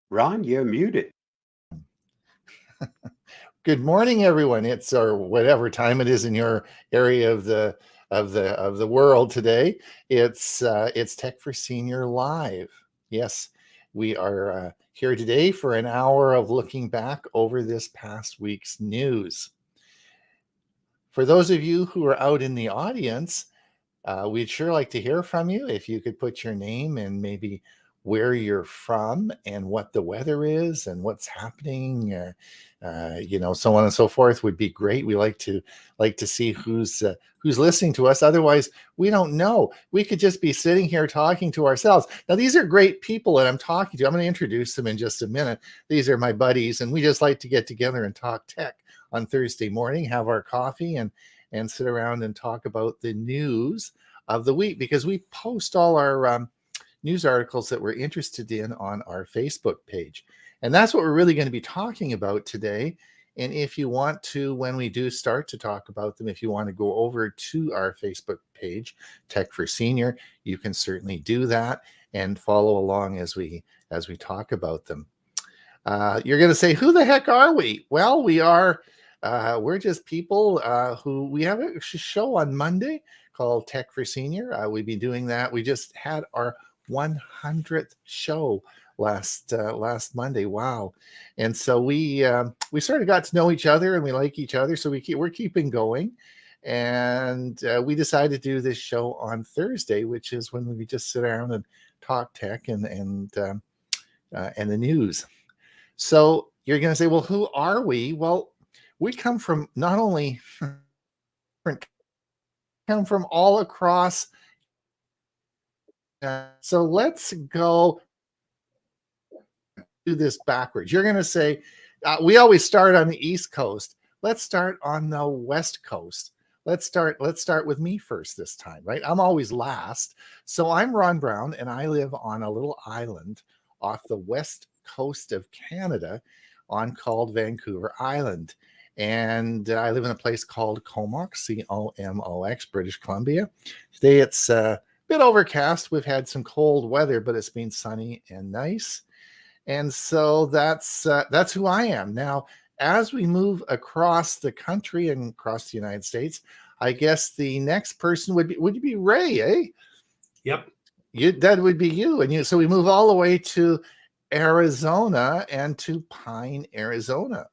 Ron, you're muted. Good morning, everyone. It's or whatever time it is in your area of the world today. It's Tech for Senior Live. Yes, we are here today for an hour of looking back over this past week's news. For those of you who are out in the audience, we'd sure like to hear from you. If you could put your name and maybe where you're from and what the weather is and what's happening, so on and so forth would be great. We like to see who's listening to us. Otherwise, we don't know. We could just be sitting here talking to ourselves. Now, these are great people that I'm talking to. I'm going to introduce them in just a minute. These are my buddies, and we just like to get together and talk tech on Thursday morning, have our coffee, and sit around and talk about the news of the week, because we post all our news articles that we're interested in on our Facebook page. And that's what we're really going to be talking about today. And if you want to, when we do start to talk about them, if you want to go over to our Facebook page, Tech for Senior, you can certainly do that and follow along as we talk about them. You're going to say, who the heck are we? Well, we're just people who we have a show on Monday called Tech for Senior. We've been doing that. We just had our 100th show last Monday. Wow. And so we sort of got to know each other, and we like each other. So we're keeping going. And we decided to do this show on Thursday, which is when we just sit around and talk tech and the news. So you're going to say, well, who are we? Well, we come from not only come from all across. So let's go do this backwards. You're going to say, we always start on the East Coast. Let's start on the West Coast. Let's start with me first this time, right? I'm always last. So I'm Ron Brown, and I live on a little island off the west coast of Canada called Vancouver Island. And I live in a place called Comox, Comox, British Columbia. Today it's a bit overcast. We've had some cold weather, but it's been sunny and nice. And so that's who I am. Now, as we move across the country and across the United States, I guess the next person would be Ray, eh? Yep. That would be you. And so we move all the way to Arizona and to Pine, Arizona.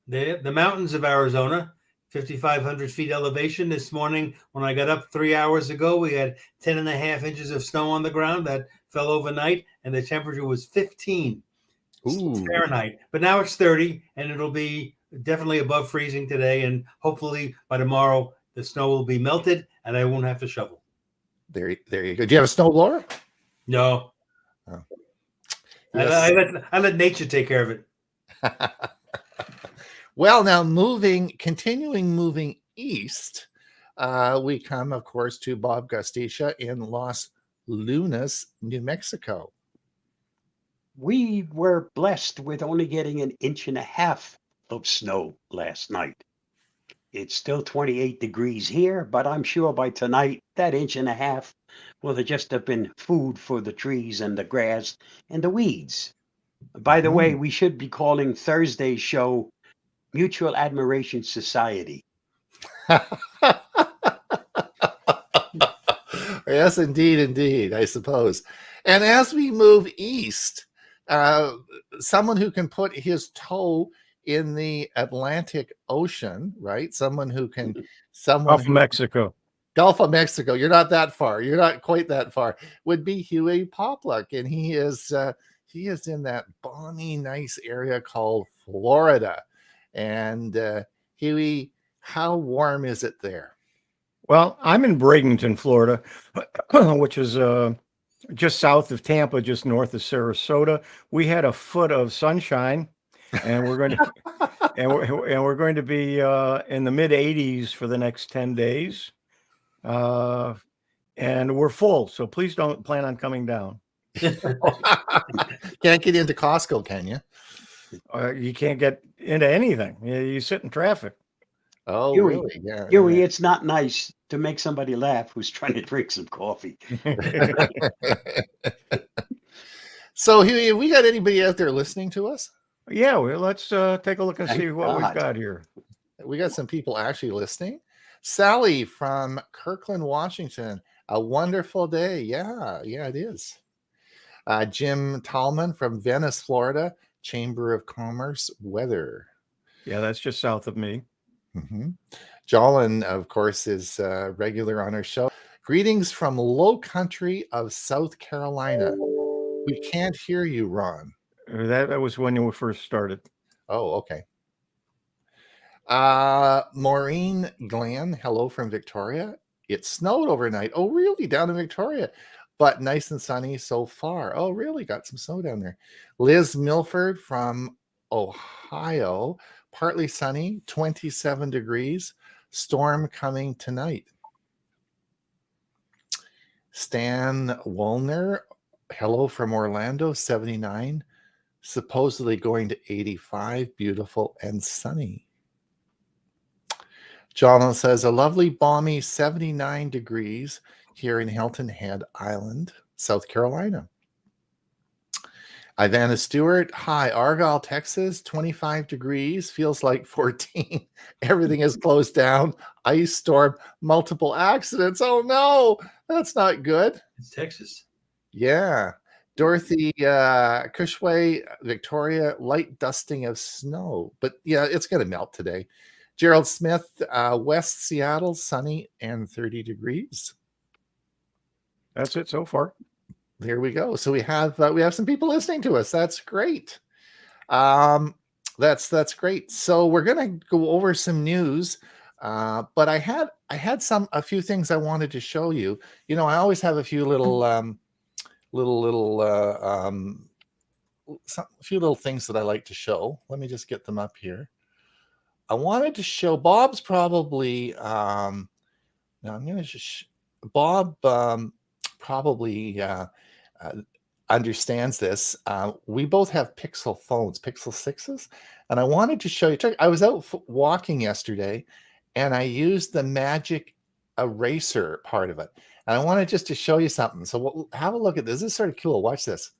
The mountains of Arizona, 5,500 feet elevation. This morning, when I got up 3 hours ago, we had 10.5 inches of snow on the ground that fell overnight, and the temperature was 15 Fahrenheit. But now it's 30, and it'll be definitely above freezing today. And hopefully by tomorrow, the snow will be melted, and I won't have to shovel. There you go. Do you have a snowblower? No. Oh. Yes. I let nature take care of it. Well, now continuing moving east, we come, of course, to Bob Gustisha in Los Lunas, New Mexico. We were blessed with only getting 1.5 inches of snow last night. It's still 28 degrees here, but I'm sure by tonight, that 1.5 inches will just have been food for the trees and the grass and the weeds. By the way, we should be calling Thursday's show Mutual Admiration Society. Yes, indeed, I suppose. And as we move east, someone who can put his toe in the Atlantic Ocean, right? Someone off Mexico. Gulf of Mexico. You're not that far. You're not quite that far. Would be Huey Popluck, and he is in that balmy, nice area called Florida. And Huey, how warm is it there? Well, I'm in Bradenton, Florida, which is just south of Tampa, just north of Sarasota. We had a foot of sunshine, and we're going to we're going to be in the mid 80s for the next 10 days. And we're full, so please don't plan on coming down. Can't get into Costco, can you? You can't get into anything. You sit in traffic. Oh, Huey, really? Yeah. Huey, it's not nice to make somebody laugh who's trying to drink some coffee. So, Huey, have we got anybody out there listening to us? Yeah, well, let's take a look and Thank see what God. we've got here. We got some people actually listening. Sally from Kirkland, Washington. A wonderful day. Yeah, it is. Jim Tallman from Venice, Florida. Chamber of Commerce weather. Yeah, that's just south of me. Mm-hmm. Jolin, of course, is regular on our show. Greetings from low country of South Carolina. We can't hear you, Ron. That was when you first started. Oh, okay. Maureen Glenn, hello from Victoria. It snowed overnight. Oh, really? Down in Victoria, but nice and sunny so far. Oh, really? Got some snow down there. Liz Milford from Ohio, partly sunny, 27 degrees. Storm coming tonight. Stan Wollner, hello from Orlando, 79. Supposedly going to 85, beautiful and sunny. John says a lovely balmy 79 degrees here in Hilton Head Island, South Carolina. Ivana Stewart, hi, Argyle, Texas, 25 degrees, feels like 14. Everything is closed down, ice storm, multiple accidents. Oh no, that's not good. It's Texas. Yeah. Dorothy Cushway, Victoria, light dusting of snow. But yeah, it's going to melt today. Gerald Smith, West Seattle, sunny and 30 degrees. That's it so far. There we go. So we have some people listening to us. That's great. That's great. So we're going to go over some news. But I had a few things I wanted to show you. You know, I always have a few a few little things that I like to show. Let me just get them up here. I wanted to show Bob's probably now I'm going to just Bob probably understands this. We both have Pixel phones, Pixel 6s, and I wanted to show you. I was out walking yesterday, and I used the magic eraser part of it. And I wanted just to show you something. So we'll have a look at this. This is sort of cool. Watch this.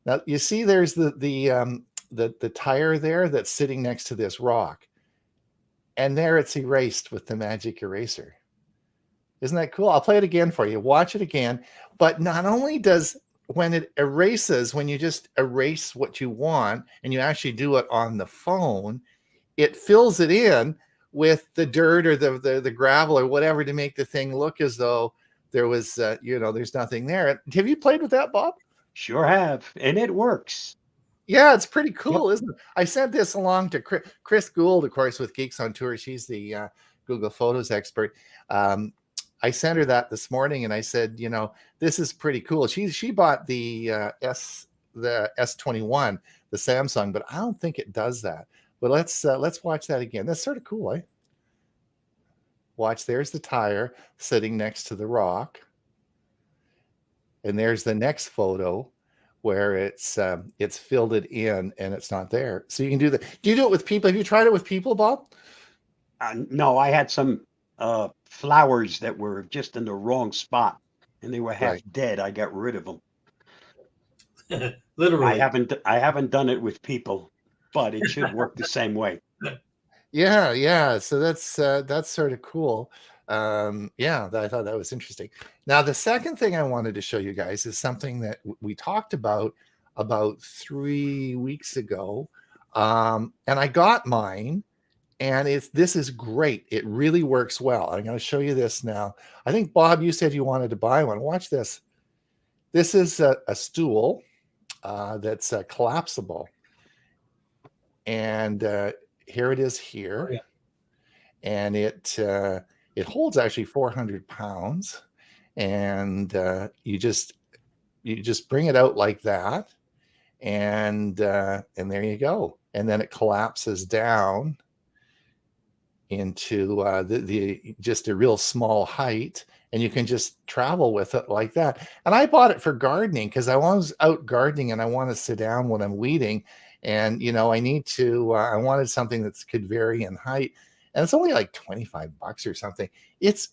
Now you see there's the tire there that's sitting next to this rock, and there it's erased with the magic eraser. Isn't that cool? I'll play it again for you. Watch it again. But not only does when it erases, when you just erase what you want and you actually do it on the phone, it fills it in with the dirt or the gravel or whatever to make the thing look as though there was, there's nothing there. Have you played with that, Bob? Sure have, and it works. Yeah, it's pretty cool, isn't it? I sent this along to Chris Gould, of course, with Geeks on Tour. She's the Google Photos expert. I sent her that this morning, and I said, this is pretty cool. She bought the S21, the Samsung, but I don't think it does that. But let's watch that again. That's sort of cool, eh? Watch, there's the tire sitting next to the rock. And there's the next photo where it's filled it in and it's not there. So you can do that. Do you do it with people? Have you tried it with people, Bob? No, I had some flowers that were just in the wrong spot, and they were half dead. I got rid of them. Literally. I haven't done it with people, but it should work the same way. Yeah. So that's sort of cool. I thought that was interesting. Now, the second thing I wanted to show you guys is something that we talked about 3 weeks ago, and I got mine, and this is great. It really works well. I'm going to show you this now. I think, Bob, you said you wanted to buy one. Watch this. This is a stool that's collapsible, and here it is here. Oh, yeah. And it holds actually 400 pounds, and you just bring it out like that, and there you go. And then it collapses down into the just a real small height, and you can just travel with it like that. And I bought it for gardening because I was out gardening and I want to sit down when I'm weeding, and I need to I wanted something that could vary in height, and it's only like $25 or something. It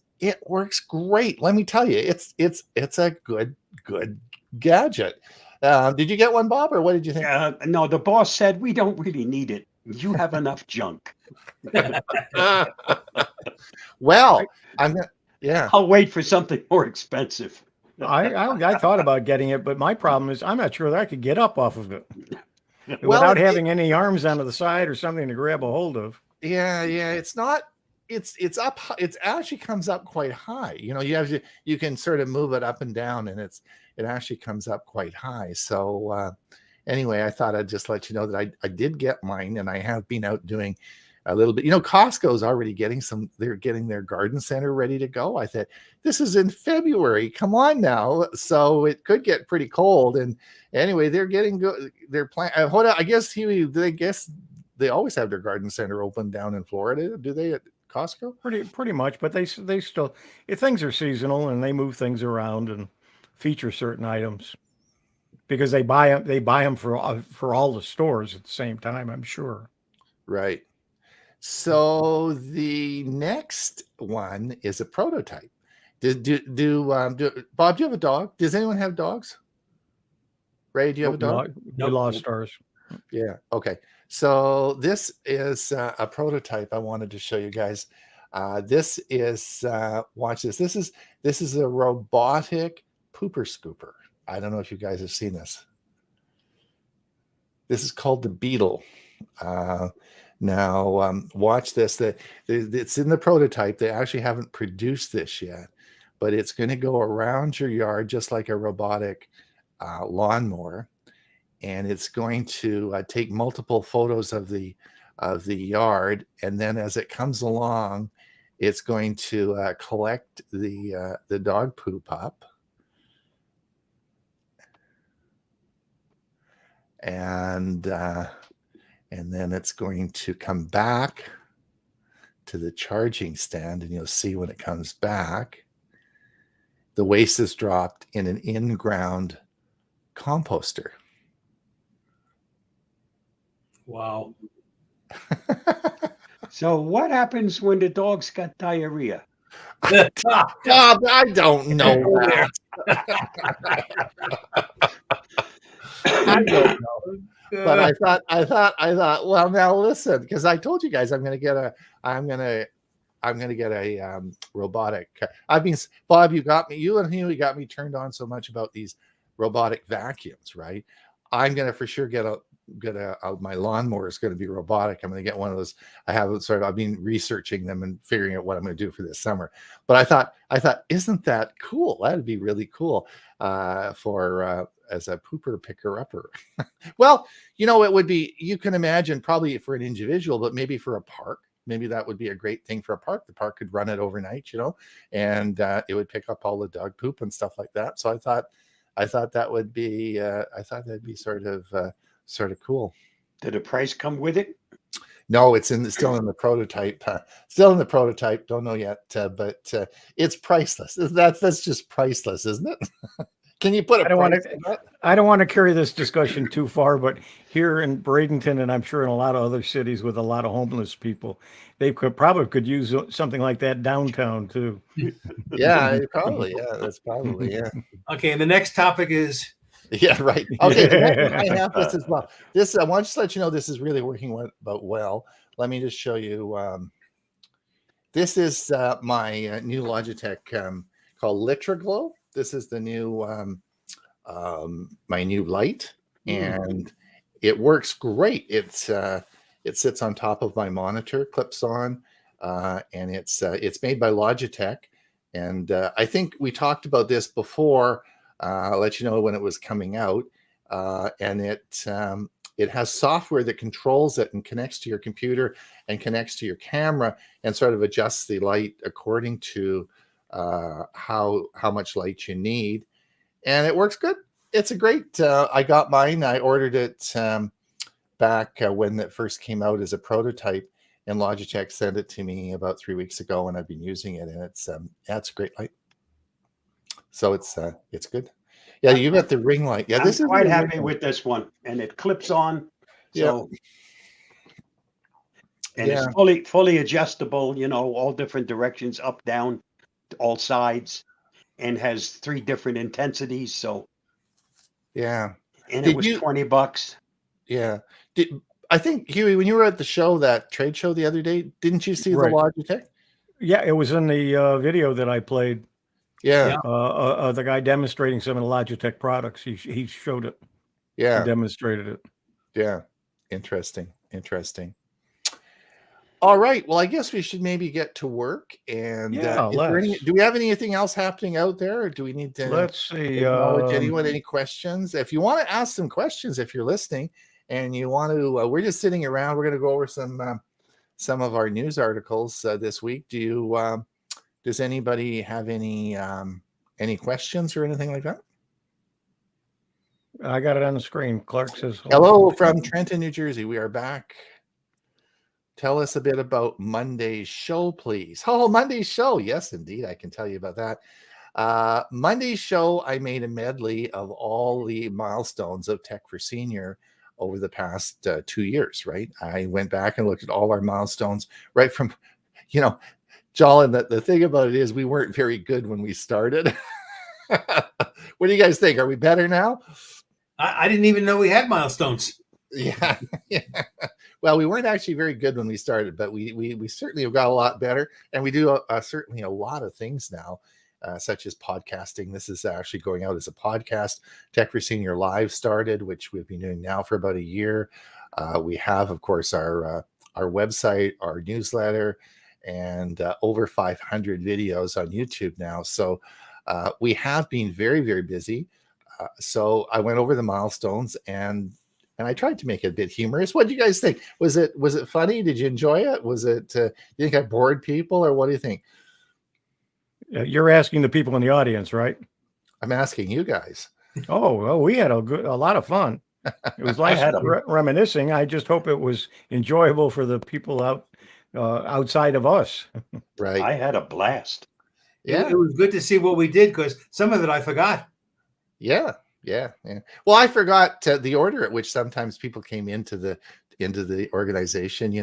works great. Let me tell you, it's a good gadget. Did you get one, Bob, or what did you think? No, the boss said we don't really need it. You have enough junk. Well, I'm gonna, yeah. I'll wait for something more expensive. I thought about getting it, but my problem is I'm not sure that I could get up off of it Well, without having any arms onto the side or something to grab a hold of. Yeah, it's not. It's up. It actually comes up quite high. You can sort of move it up and down, and it actually comes up quite high. So anyway, I thought I'd just let you know that I did get mine, and I have been out doing a little bit. Costco's already getting they're getting their garden center ready to go. I thought, this is in February. Come on now. So it could get pretty cold. And anyway, they're getting good. They're planning. Hold on. I guess they always have their garden center open down in Florida. Do they at Costco? Pretty much, but they still, if things are seasonal and they move things around and feature certain items because they buy them for all the stores at the same time, I'm sure. Right. So the next one is a prototype. Bob, do you have a dog? Does anyone have dogs? Ray, do you have a dog? We lost ours. Yeah. Okay. So this is a prototype I wanted to show you guys. This is watch this. This is a robotic pooper scooper. I don't know if you guys have seen this. This is called the Beetle. Now watch this. It's in the prototype. They actually haven't produced this yet, but it's going to go around your yard just like a robotic lawnmower. And it's going to take multiple photos of the yard, and then as it comes along, it's going to collect the dog poop up, and then it's going to come back to the charging stand, and you'll see when it comes back, the waste is dropped in an in-ground composter. Wow. So what happens when the dog's got diarrhea? Bob, I don't know that. I don't know. But I thought, well, now listen, because I told you guys I'm gonna get a robotic. Bob, you and Huey got me turned on so much about these robotic vacuums, right? I'm gonna for sure get my lawnmower is going to be robotic. I'm going to get one of those. I've been researching them and figuring out what I'm going to do for this summer. But I thought, isn't that cool? That'd be really cool for as a pooper picker upper. Well, it would be. You can imagine probably for an individual, but maybe for a park. Maybe that would be a great thing for a park. The park could run it overnight, and it would pick up all the dog poop and stuff like that. So I thought that would be. I thought that'd be sort of cool. Did the price come with it? No, it's still in the prototype. Still in the prototype. Don't know yet, but it's priceless. That's just priceless, isn't it? Can you put a price on that? I don't want to carry this discussion too far, but here in Bradenton, and I'm sure in a lot of other cities with a lot of homeless people, they could use something like that downtown too. Yeah, probably. Yeah, that's probably yeah. Okay, and the next topic is. Yeah, right. Okay, I have this as well. I want to just let you know this is really working well. Let me just show you. This is my new Logitech called LitraGlow. This is the new my new light, and it works great. It's It sits on top of my monitor, clips on, and it's made by Logitech. And I think we talked about this before. I'll let you know when it was coming out. And it has software that controls it and connects to your computer and connects to your camera and sort of adjusts the light according to how much light you need. And it works good. It's a great. I got mine. I ordered it back when it first came out as a prototype, and Logitech sent it to me about 3 weeks ago, and I've been using it, and it's a great light. So it's good. Yeah, you got the ring light. Yeah, this I'm is quite happy with this one, and it clips on. So, and it's fully adjustable. You know, all different directions, up, down, all sides, and has 3 different intensities. So, yeah. And it was $20. Yeah. I think, Huey, when you were at the show, that trade show the other day, didn't you see the Logitech? Yeah, it was in the video that I played. Yeah. The guy demonstrating some of the Logitech products. He showed it. Yeah. He demonstrated it. Yeah. Interesting. All right. Well, I guess we should maybe get to work. And do we have anything else happening out there? Or do we need to let's see, acknowledge anyone? Any questions? If you want to ask some questions, if you're listening and you want to, we're just sitting around. We're going to go over some of our news articles this week. Does anybody have any questions or anything like that? I got it on the screen. Clark says hello from Trenton, New Jersey. We are back. Tell us a bit about Monday's show, please. Oh, Monday's show. Yes, indeed. I can tell you about that. Monday's show, I made a medley of all the milestones of Tech for Senior over the past 2 years, right? I went back and looked at all our milestones right from, Jolin, the thing about it is we weren't very good when we started. What do you guys think? Are we better now? I didn't even know we had milestones. Yeah. Well, we weren't actually very good when we started, but we certainly have got a lot better, and we do certainly a lot of things now, such as podcasting. This is actually going out as a podcast. Tech for Senior Live started, which we've been doing now for about a year. We have, of course, our website, our newsletter, and over 500 videos on YouTube now. So we have been very, very busy. So I went over the milestones and I tried to make it a bit humorous. What do you guys think? Was it funny? Did you enjoy it? Was it? You think I bored people, or what do you think? You're asking the people in the audience, right? I'm asking you guys. Oh, well, we had a lot of fun. It was nice reminiscing. I just hope it was enjoyable for the people outside of us. Right. I had a blast. Yeah, it was good to see what we did, because some of it I forgot. Yeah. Well, I forgot the order at which sometimes people came into the organization,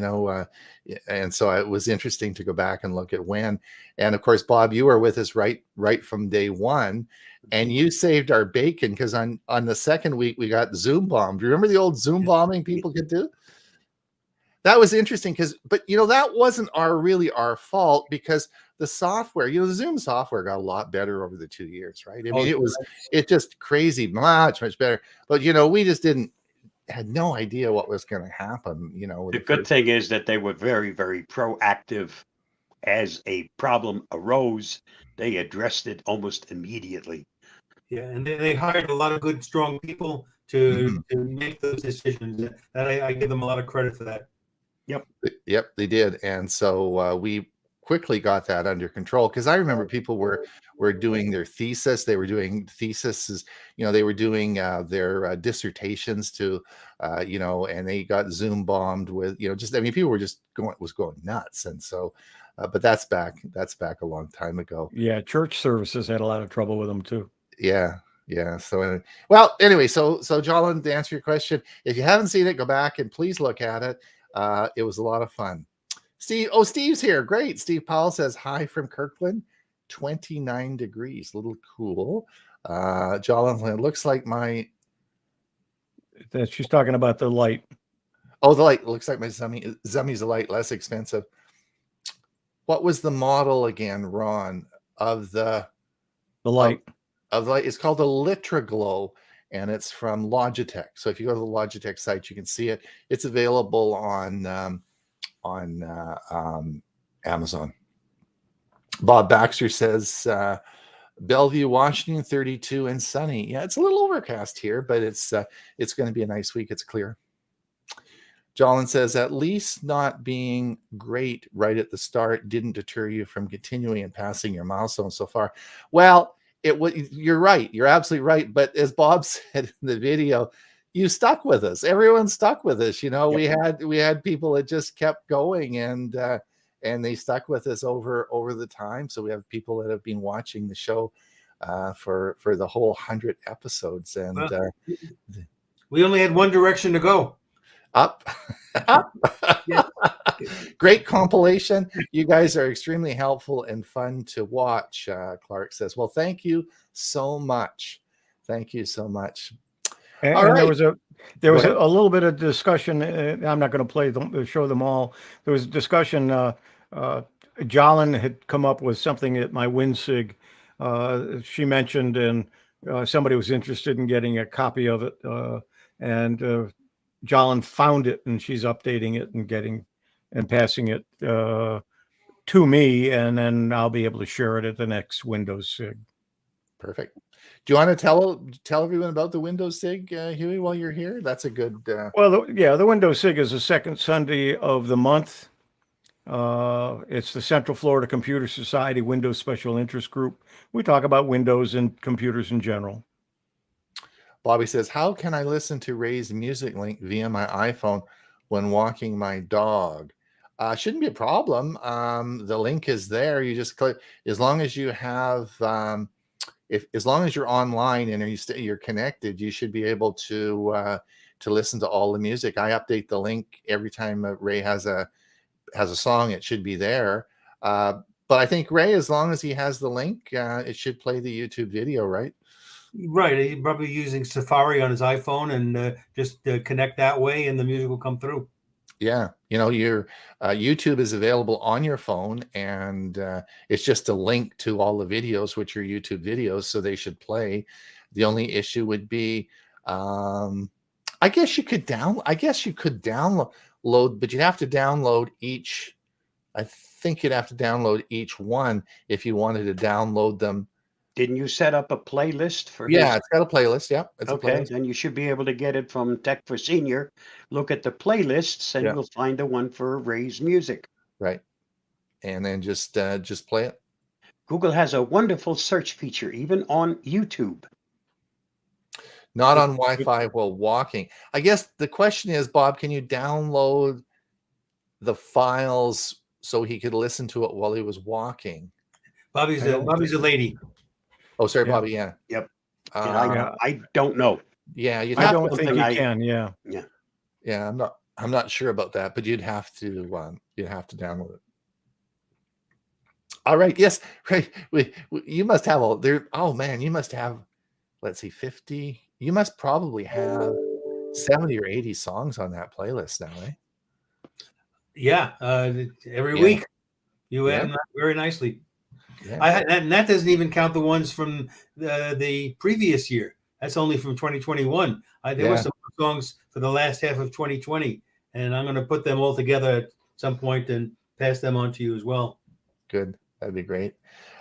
and so it was interesting to go back and look at when. And of course, Bob, you were with us right from day one, and you saved our bacon, because on the second week we got Zoom bombed. Remember the old Zoom bombing people could do? That was interesting but that wasn't really our fault, because the software, the Zoom software got a lot better over the 2 years, right? I mean, it's just crazy, much better. But we just had no idea what was going to happen. The good thing is that they were very, very proactive. As a problem arose, they addressed it almost immediately. Yeah, and they hired a lot of good, strong people to make those decisions. And I give them a lot of credit for that. Yep, they did. And so we quickly got that under control, because I remember people were doing their thesis. They were doing theses, they were doing their dissertations to, and they got Zoom bombed with, people were just going nuts. And so, but that's back a long time ago. Yeah. Church services had a lot of trouble with them too. Yeah. So, anyway, so Jolin, to answer your question, if you haven't seen it, go back and please look at it. It was a lot of fun. Steve's here. Great. Steve Powell says hi from Kirkland. 29 degrees. A little cool. Jolin, looks like she's talking about the light. Oh, the light. Looks like my Zummy's a light less expensive. What was the model again, Ron, of the light? Of the light? It's called a Litra Glow. and it's from Logitech. So if you go to the Logitech site, you can see it. It's available on Amazon. Bob Baxter says, Bellevue, Washington, 32 and sunny. Yeah, it's a little overcast here, but it's going to be a nice week. It's clear. Jolin says, at least not being great right at the start didn't deter you from continuing and passing your milestone so far. Well, you're right. You're absolutely right. But as Bob said in the video, you stuck with us. Everyone stuck with us. You know, Yep. we had people that just kept going, and they stuck with us over the time. So we have people that have been watching the show for the whole 100 episodes, and we only had one direction to go. Up. Yeah. Great compilation. You guys are extremely helpful and fun to watch. Clark says, well, thank you so much. Thank you so much. And, All and right. there was a little bit of discussion. I'm not going to show them all. There was discussion. Jolin had come up with something at my WinSig. She mentioned, and somebody was interested in getting a copy of it. And Jolin found it, and she's updating it and passing it to me, and then I'll be able to share it at the next Windows SIG. Perfect. Do you want to tell everyone about the Windows SIG, Huey, while you're here? That's a good. Well, the Windows SIG is the second Sunday of the month. It's the Central Florida Computer Society Windows Special Interest Group. We talk about Windows and computers in general. Bobby says, how can I listen to Ray's music link via my iPhone when walking my dog? Shouldn't be a problem. The link is there. You just click, as long as you have, as long as you're online and you're connected, you should be able to listen to all the music. I update the link every time Ray has a song. It should be there. But I think Ray, as long as he has the link, it should play the YouTube video, right? Right. He's probably using Safari on his iPhone and just connect that way, and the music will come through. Yeah. You know, your YouTube is available on your phone, and it's just a link to all the videos, which are YouTube videos, so they should play. The only issue would be, I guess you could download, but you'd have to download each. I think you'd have to download each one if you wanted to download them. Didn't you set up a playlist for Yeah, it's got a playlist. Yeah, it's okay, a playlist. then you should be able to get it from Tech for Senior. Look at the playlists, and you'll find the one for Ray's music. Right, and then just play it. Google has a wonderful search feature, even on YouTube. Not on Wi-Fi while walking. I guess the question is, Bob, can you download the files so he could listen to it while he was walking? Bobby's a lady. Oh, sorry, Bobby. Yeah. Yep. I don't know. Yeah, I don't think you can. Yeah. Yeah. I'm not sure about that, but you'd have to download it. All right. Yes. Right. You must have oh man, you must have, let's see, 50. You must probably have 70 or 80 songs on that playlist now, eh? Yeah. Every week you add them very nicely. Yeah. And that doesn't even count the ones from the previous year. That's only from 2021. There were some songs for the last half of 2020, and I'm going to put them all together at some point and pass them on to you as well. Good. That'd be great.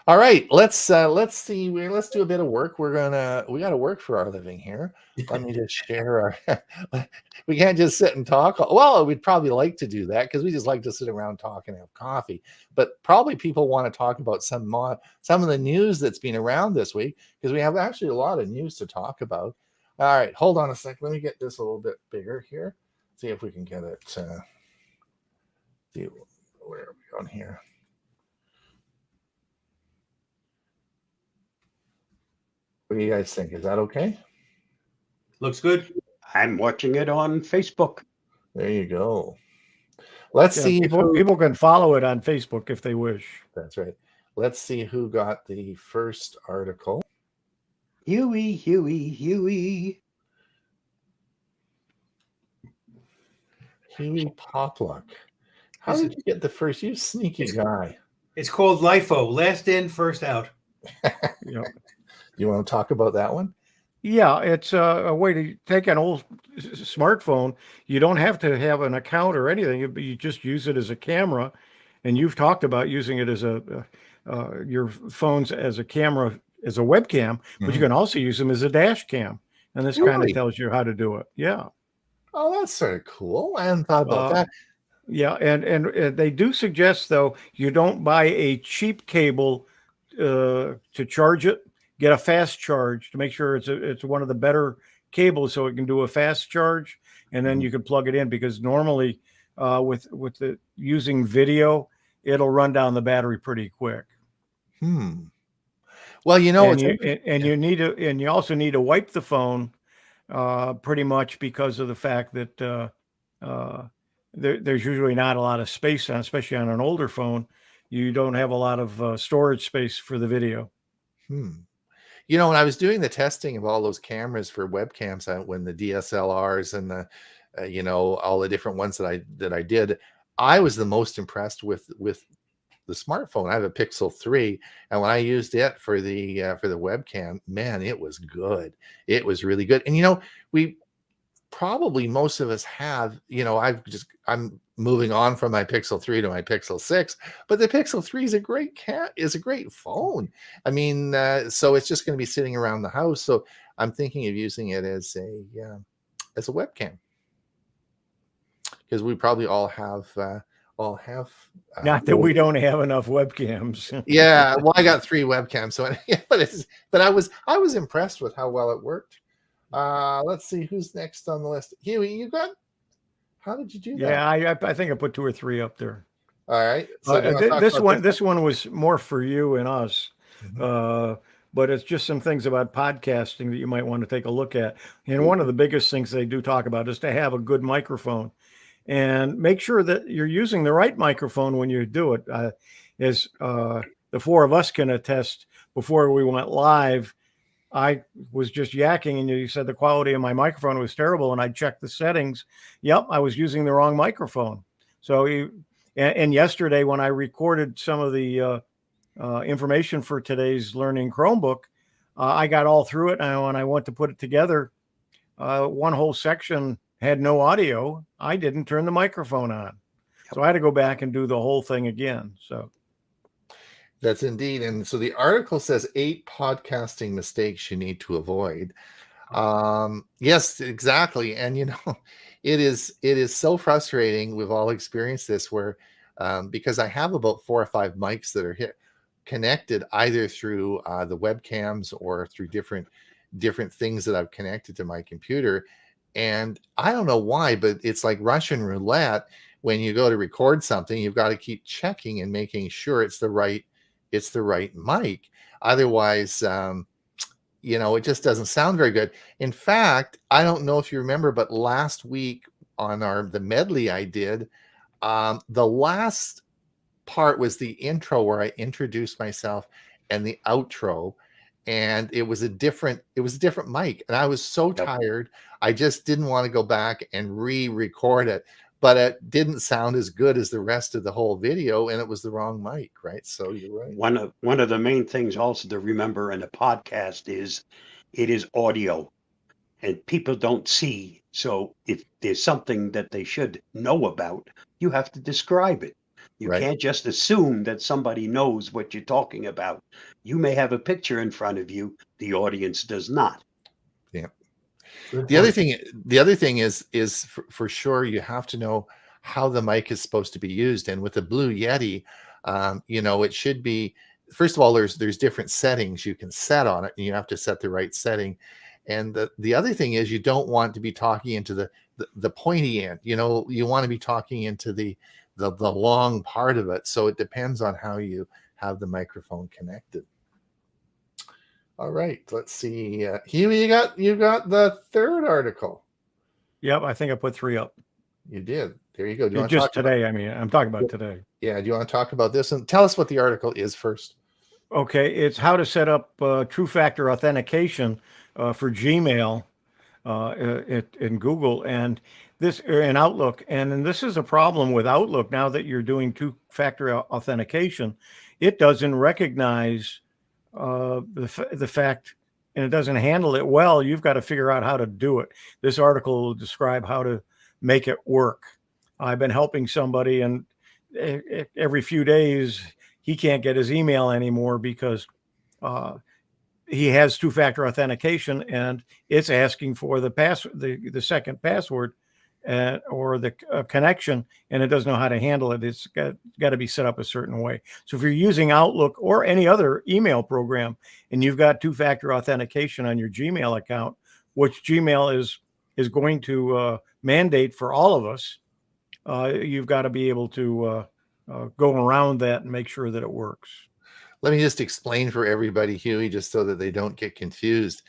All right, let's see. Let's do a bit of work. We got to work for our living here. Let me just share our. We can't just sit and talk. Well, we'd probably like to do that because we just like to sit around talk and have coffee. But probably people want to talk about some of the news that's been around this week, because we have actually a lot of news to talk about. All right, hold on a sec. Let me get this a little bit bigger here. See if we can get it. See where are we on here? What do you guys think? Is that okay? Looks good. I'm watching it on Facebook. There you go. Let's see. People can follow it on Facebook if they wish. That's right. Let's see who got the first article. Huey. Huey Popluck. How did you get the first? You sneaky guy. It's called LIFO, last in, first out. You want to talk about that one? Yeah, it's a way to take an old smartphone. You don't have to have an account or anything. You just use it as a camera, and you've talked about using it as your phones as a camera, as a webcam, but you Mhm. can also use them as a dash cam. And this kind of Really? tells you how to do it. Yeah. Oh, that's sort of cool. I hadn't thought about Uh, that. yeah, and they do suggest though you don't buy a cheap cable to charge it. Get a fast charge to make sure it's one of the better cables so it can do a fast charge, and then Mhm. you can plug it in because normally with the using video, it'll run down the battery pretty quick. Hmm. Well, And it's and yeah, you need to and you also need to wipe the phone pretty much because of the fact that uh, there's usually not a lot of space on, especially on an older phone. You don't have a lot of storage space for the video. hmm. When I was doing the testing of all those cameras for webcams, when the DSLRs and the, all the different ones that I did, I was the most impressed with the smartphone. I have a Pixel 3, and when I used it for the webcam, man, it was good. It was really good. And we probably most of us have, I'm moving on from my Pixel 3 to my Pixel 6, but the Pixel 3 is a great phone. I mean, so it's just going to be sitting around the house. So I'm thinking of using it as a webcam, because we probably all have Not that really. we don't have enough webcams. Yeah, well, I got 3 webcams, so yeah, but I was impressed with how well it worked. Let's see who's next on the list. Huey, how did you do that? Yeah, I think I put 2 or 3 up there. All right. So do you want to talk This about this one this one was more for you and us, one? uh, but it's just some things about podcasting that you might want to take a look at. And one of Mhm. the biggest things they do talk about is to have a good microphone and make sure that you're using the right microphone when you do it. As the 4 of us can attest, before we went live, I was just yakking, and you said the quality of my microphone was terrible, and I checked the settings. Yep, I was using the wrong microphone. So, and yesterday when I recorded some of the information for today's learning Chromebook, I got all through it. And when I went to put it together, one whole section had no audio. I didn't turn the microphone on, so I had to go back and do the whole thing again. So. That's indeed. And so the article says 8 podcasting mistakes you need to avoid. Yes, exactly. And it is so frustrating. We've all experienced this where because I have about 4 or 5 mics that are connected either through the webcams or through different things that I've connected to my computer. And I don't know why, but it's like Russian roulette. When you go to record something, you've got to keep checking and making sure it's the right mic. Otherwise, it just doesn't sound very good. In fact, I don't know if you remember, but last week on the medley I did, the last part was the intro where I introduced myself, and the outro, and it was a different mic, and I was so Yep. tired. I just didn't want to go back and re-record it, but it didn't sound as good as the rest of the whole video, and it was the wrong mic, right? So you're right. One of the main things also to remember in a podcast is it is audio and people don't see. So if there's something that they should know about, you have to describe it. You Right. can't just assume that somebody knows what you're talking about. You may have a picture in front of you, the audience does not. Yeah. Good The other point. thing, the other thing is for sure you have to know how the mic is supposed to be used. And with the Blue Yeti, it should be, first of all, there's different settings you can set on it, and you have to set the right setting. And the other thing is you don't want to be talking into the pointy end. You want to be talking into the long part of it. So it depends on how you have the microphone connected. All right, let's see. Huey, you got the third article. Yep, I think I put 3 up. You did. There you go. Do you want to Just talk about? today. I mean, I'm talking about today. Yeah. Do you want to talk about this? And tell us what the article is first. Okay, it's how to set up two-factor authentication for Gmail in Google and this in Outlook. And this is a problem with Outlook now that you're doing two-factor authentication. It doesn't recognize the fact and it doesn't handle it well, you've got to figure out how to do it. This article will describe how to make it work. I've been helping somebody, and every few days he can't get his email anymore because he has two-factor authentication, and it's asking for the second password or the connection, and it doesn't know how to handle it. It's got to be set up a certain way. So if you're using Outlook or any other email program and you've got two-factor authentication on your Gmail account, which Gmail is going to mandate for all of us, you've got to be able to go around that and make sure that it works. Let me just explain for everybody, Huey, just so that they don't get confused.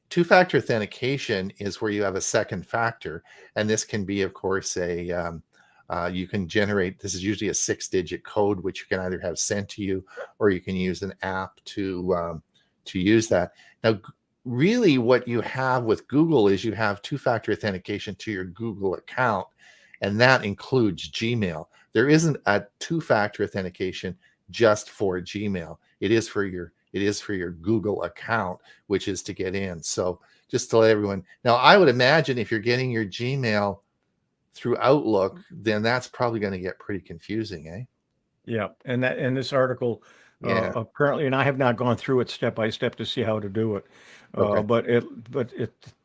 Two-factor authentication is where you have a second factor, and this can be, of course, you can generate. This is usually a 6-digit code, which you can either have sent to you, or you can use an app to use that. Now, really, what you have with Google is you have two-factor authentication to your Google account, and that includes Gmail. There isn't a two-factor authentication just for Gmail. It is for your Google account, which is to get in. So just to let everyone now, I would imagine if you're getting your Gmail through Outlook, then that's probably going to get pretty confusing, eh? Yeah, and this article apparently, and I have not gone through it step by step to see how to do it. Okay. But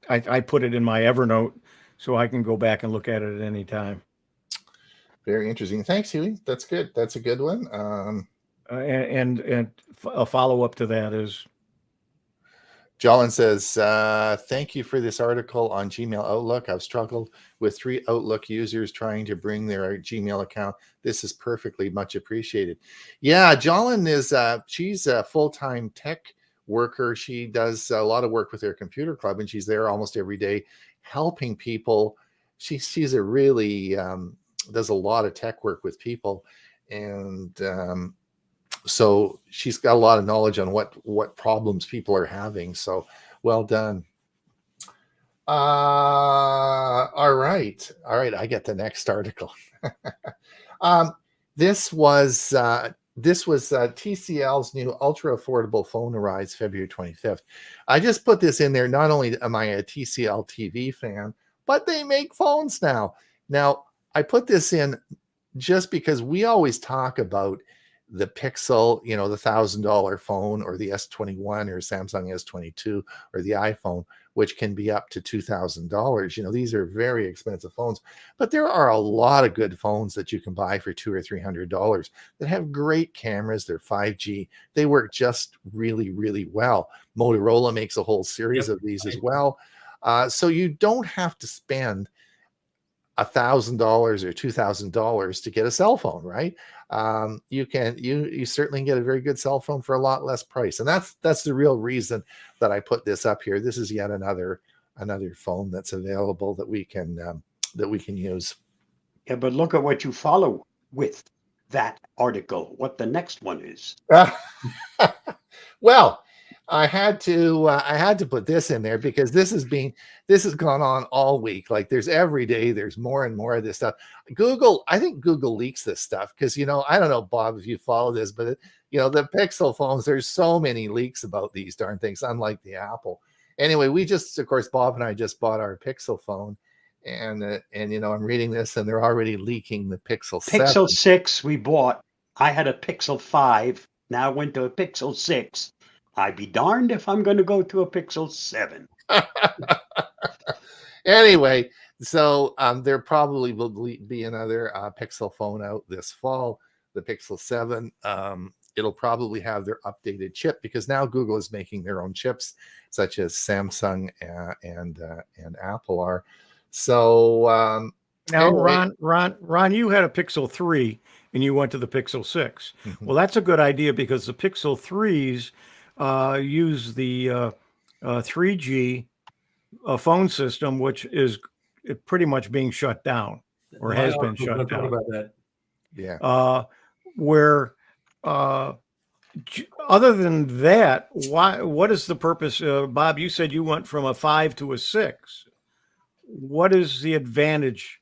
I put it in my Evernote so I can go back and look at it at any time. Very interesting. Thanks, Huey. That's good. That's a good one. And a follow up to that is, Jolin says, thank you for this article on Gmail Outlook. I've struggled with 3 Outlook users trying to bring their Gmail account. This is perfectly much appreciated. Yeah, Jolin is, she's a full-time tech worker. She does a lot of work with their computer club, and she's there almost every day helping people. She's a really, does a lot of tech work with people. And so she's got a lot of knowledge on what problems people are having. So well done. All right. I get the next article. This was TCL's new ultra affordable phone arrives February 25th. I just put this in there. Not only am I a TCL TV fan, but they make phones now. Now, I put this in just because we always talk about the Pixel, the $1,000 phone, or the S21 or Samsung S22 or the iPhone, which can be up to $2,000. These are very expensive phones, but there are a lot of good phones that you can buy for $200 or $300 that have great cameras. They're 5G. They work just really, really well. Motorola makes a whole series of these as well. So you don't have to spend $1,000 or $2,000 to get a cell phone, right? You certainly get a very good cell phone for a lot less price, and that's the real reason that I put this up here. This is yet another phone that's available that we can use. Yeah, but look at what you follow with that article. What the next one is. Well, I had to put this in there because this has gone on all week. Like every day there's more and more of this stuff. I think Google leaks this stuff because, I don't know, Bob, if you follow this, but the Pixel phones, there's so many leaks about these darn things, unlike the Apple. Anyway, of course, Bob and I just bought our Pixel phone, and I'm reading this and they're already leaking the Pixel 7. Pixel 6 we bought. I had a Pixel 5. Now went to a Pixel 6. I'd be darned if I'm going to go to a Pixel 7. Anyway, so there probably will be another Pixel phone out this fall, the Pixel 7. It'll probably have their updated chip because now Google is making their own chips, such as Samsung and Apple are. So now, anyway. Ron, you had a Pixel 3 and you went to the Pixel 6. Mm-hmm. Well, that's a good idea because the Pixel 3s use the 3G phone system, which is pretty much being shut down or has been shut down. About that. Yeah. Where other than that, what is the purpose? Bob, you said you went from a 5 to a 6. What is the advantage?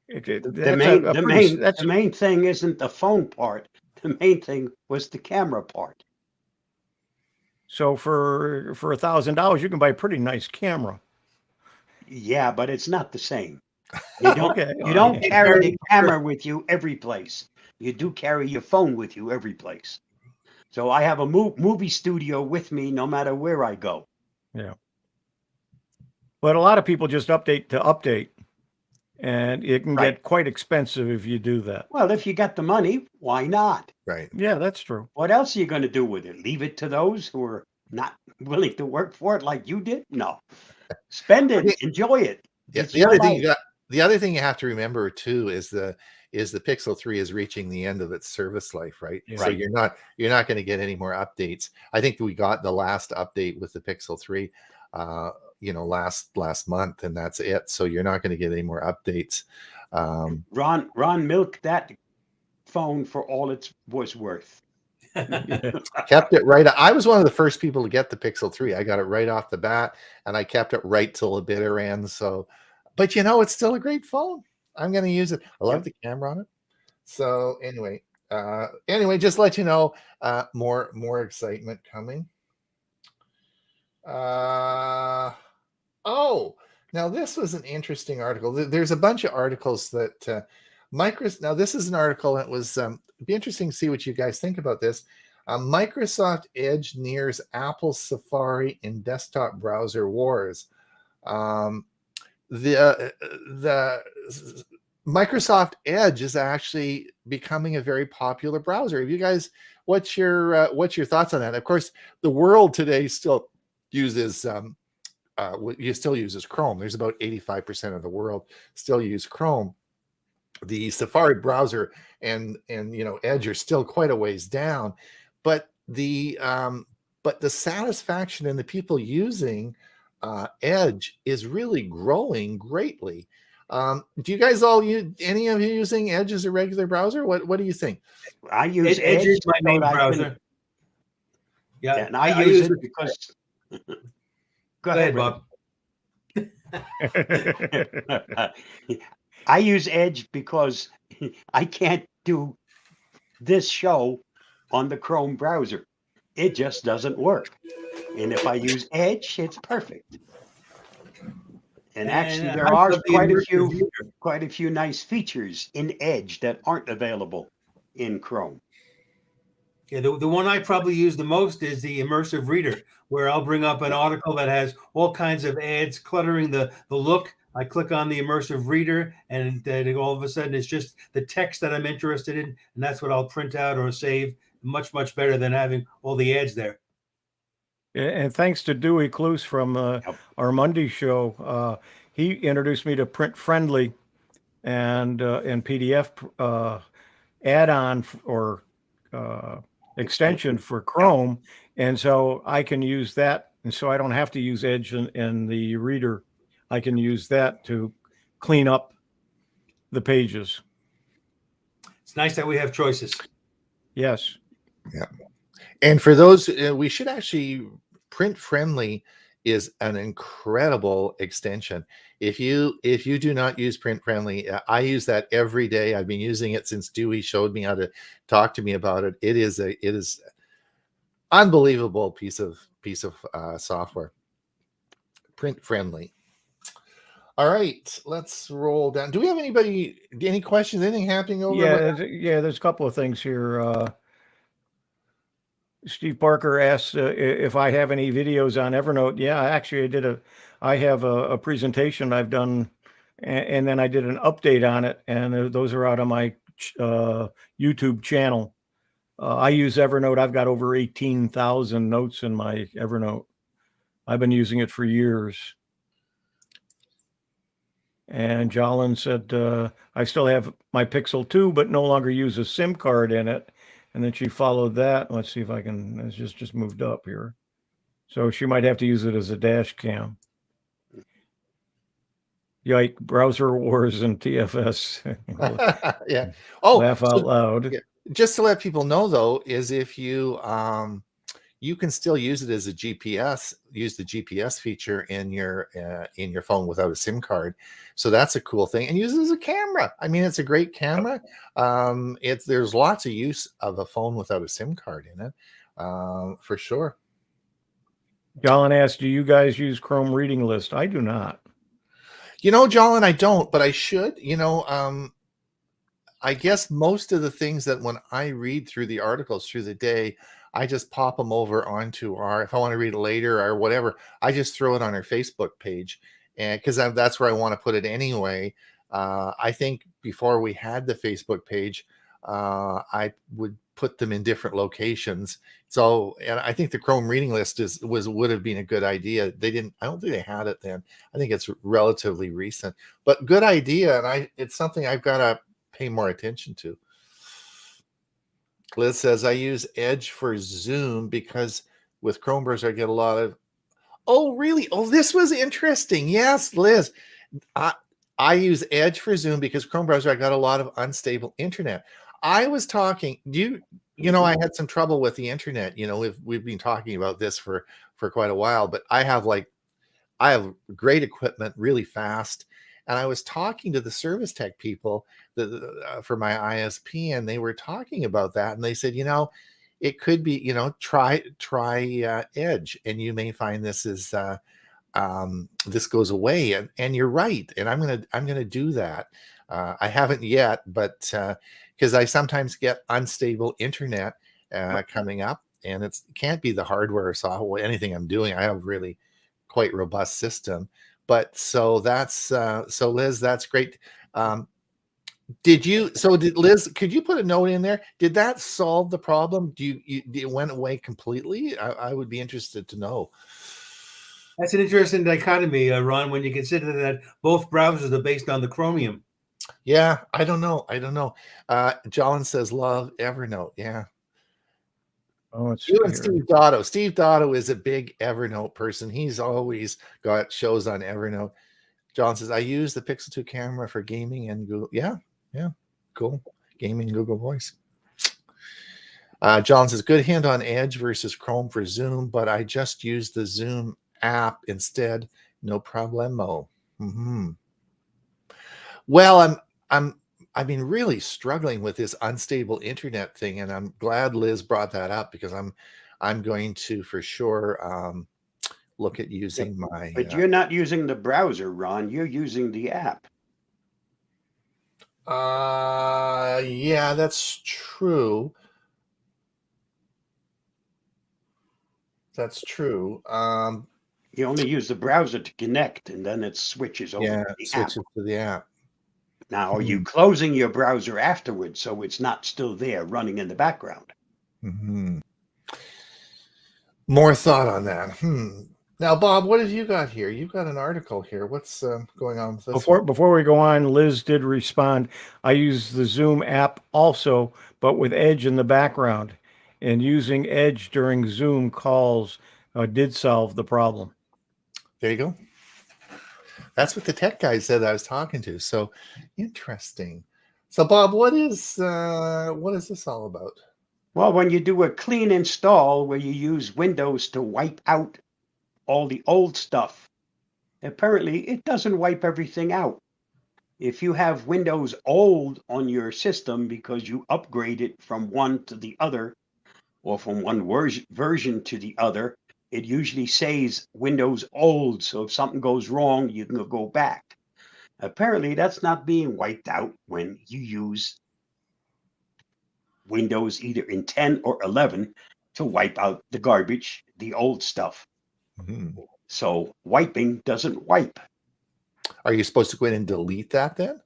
The main thing isn't the phone part. The main thing was the camera part. So for $1,000, you can buy a pretty nice camera. Yeah, but it's not the same. You don't Okay. you don't It's carry very the different. camera with you every place. You do carry your phone with you every place. So I have a movie studio with me no matter where I go. Yeah. But a lot of people just update to update, and it can Right. get quite expensive if you do that. Well, if you got the money, why not? Right. Yeah, that's true. What else are you going to do with it? Leave it to those who are not willing to work for it like you did? No. Spend it, enjoy it. Yeah, It's the your other thing life. you got, the other thing you have to remember too is the Pixel 3 is reaching the end of its service life, right? Yeah. So Right. you're not going to get any more updates. I think we got the last update with the Pixel 3 last month, and that's it. So you're not going to get any more updates. Ron milked that phone for all it was worth. Yeah. Kept it right. I was one of the first people to get the Pixel 3. I got it right off the bat, and I kept it right till the bitter end. So, but it's still a great phone. I'm going to use it. I love the camera on it. So anyway, just let you know, more excitement coming. Oh, now this was an interesting article. There's a bunch of articles that Microsoft. Now this is an article that was it'd be interesting to see what you guys think about this. Microsoft Edge nears Apple Safari in desktop browser wars. The Microsoft Edge is actually becoming a very popular browser. Have you guys, what's your thoughts on that? Of course, the world today still uses Chrome. There's about 85% of the world still use Chrome. The Safari browser and Edge are still quite a ways down, but the satisfaction in the people using Edge is really growing greatly. Do you guys all any of you using Edge as a regular browser? What do you think? I use Edge is my so main that I can- browser. Yeah, and I use it because. Go ahead, Bob. I use Edge because I can't do this show on the Chrome browser. It just doesn't work. And if I use Edge, it's perfect. And actually, there I are love the Immersive Reader. quite a few nice features in Edge that aren't available in Chrome. Yeah, the one I probably use the most is the Immersive Reader, where I'll bring up an article that has all kinds of ads cluttering the look. I click on the Immersive Reader, and all of a sudden it's just the text that I'm interested in, and that's what I'll print out or save. Much, much better than having all the ads there. And thanks to Dewey Cluse from our Monday show, he introduced me to Print Friendly and PDF add-on or extension for Chrome, and so I can use that, and so I don't have to use Edge in the reader. I can use that to clean up the pages. It's nice that we have choices. Yes. Yeah. And for those, we should actually, Print Friendly is an incredible extension. If you do not use Print Friendly, I use that every day. I've been using it since Dewey showed me how to talk to me about it. It is unbelievable piece of software. Print Friendly. All right, let's roll down. Do we have any questions? Anything happening over? Yeah, there's a couple of things here. Steve Parker asks if I have any videos on Evernote. Yeah, actually, I have a presentation I've done, and then I did an update on it, and those are out on my YouTube channel. I use Evernote. I've got over 18,000 notes in my Evernote. I've been using it for years. And Jolin said, I still have my Pixel 2, but no longer use a SIM card in it. And then she followed that. Let's see if I can, it's just moved up here. So she might have to use it as a dash cam. Yike, browser wars and TFS. Yeah. Oh, laugh out loud. Yeah. Just to let people know, though, is if you you can still use it as a GPS, use the GPS feature in your phone without a SIM card. So that's a cool thing, and use it as a camera. I mean, it's a great camera. There's lots of use of a phone without a SIM card in it, for sure. John asked, do you guys use Chrome Reading List? I do not. Jolin, I don't, but I should. I guess most of the things that when I read through the articles through the day, I just pop them over onto if I want to read it later or whatever, I just throw it on our Facebook page. And because that's where I want to put it anyway. I think before we had the Facebook page, I would put them in different locations. So, and I think the Chrome Reading List would have been a good idea. I don't think they had it then. I think it's relatively recent, but good idea. And it's something I've got to pay more attention to. Liz says, I use Edge for Zoom because with Chrome browser, I get a lot of, oh, really? Oh, this was interesting. Yes, Liz. I use Edge for Zoom because Chrome browser, I got a lot of unstable internet. I was talking, I had some trouble with the internet. We've been talking about this for quite a while, but I have great equipment, really fast. And I was talking to the service tech people for my ISP, and they were talking about that. And they said, it could be, try Edge, and you may find this is this goes away. And you're right. And I'm gonna do that. I haven't yet, but because I sometimes get unstable internet coming up, and it can't be the hardware or software, anything I'm doing. I have really quite robust system. But so Liz, that's great. Did Liz, could you put a note in there? Did that solve the problem? It went away completely? I would be interested to know. That's an interesting dichotomy, Ron, when you consider that both browsers are based on the Chromium. Yeah, I don't know. Jolin says love Evernote. Yeah. Oh, it's you and Steve Dotto. Steve Dotto is a big Evernote person. He's always got shows on Evernote. John says, I use the Pixel 2 camera for gaming and Google. Yeah, cool. Gaming Google Voice. John says, good hint on Edge versus Chrome for Zoom, but I just use the Zoom app instead. No problemo. Mm-hmm. Well, I've been really struggling with this unstable internet thing, and I'm glad Liz brought that up because I'm going to for sure look at using my. But you're not using the browser, Ron. You're using the app. Yeah, that's true. That's true. You only use the browser to connect, and then it switches over to the app. To the app. Now, are you closing your browser afterwards so it's not still there running in the background? Mm-hmm. More thought on that. Now, Bob, what have you got here? You've got an article here. What's going on with this? Before we go on, Liz did respond. I use the Zoom app also, but with Edge in the background. And using Edge during Zoom calls did solve the problem. There you go. That's what the tech guy said I was talking to. So interesting. So, Bob, what is this all about? Well, when you do a clean install where you use Windows to wipe out all the old stuff, apparently it doesn't wipe everything out. If you have Windows old on your system because you upgrade it from one to the other or from one version to the other, it usually says Windows old. So if something goes wrong, you can go back. Apparently, that's not being wiped out when you use Windows either in 10 or 11 to wipe out the garbage, the old stuff. Mm-hmm. So wiping doesn't wipe. Are you supposed to go in and delete that then?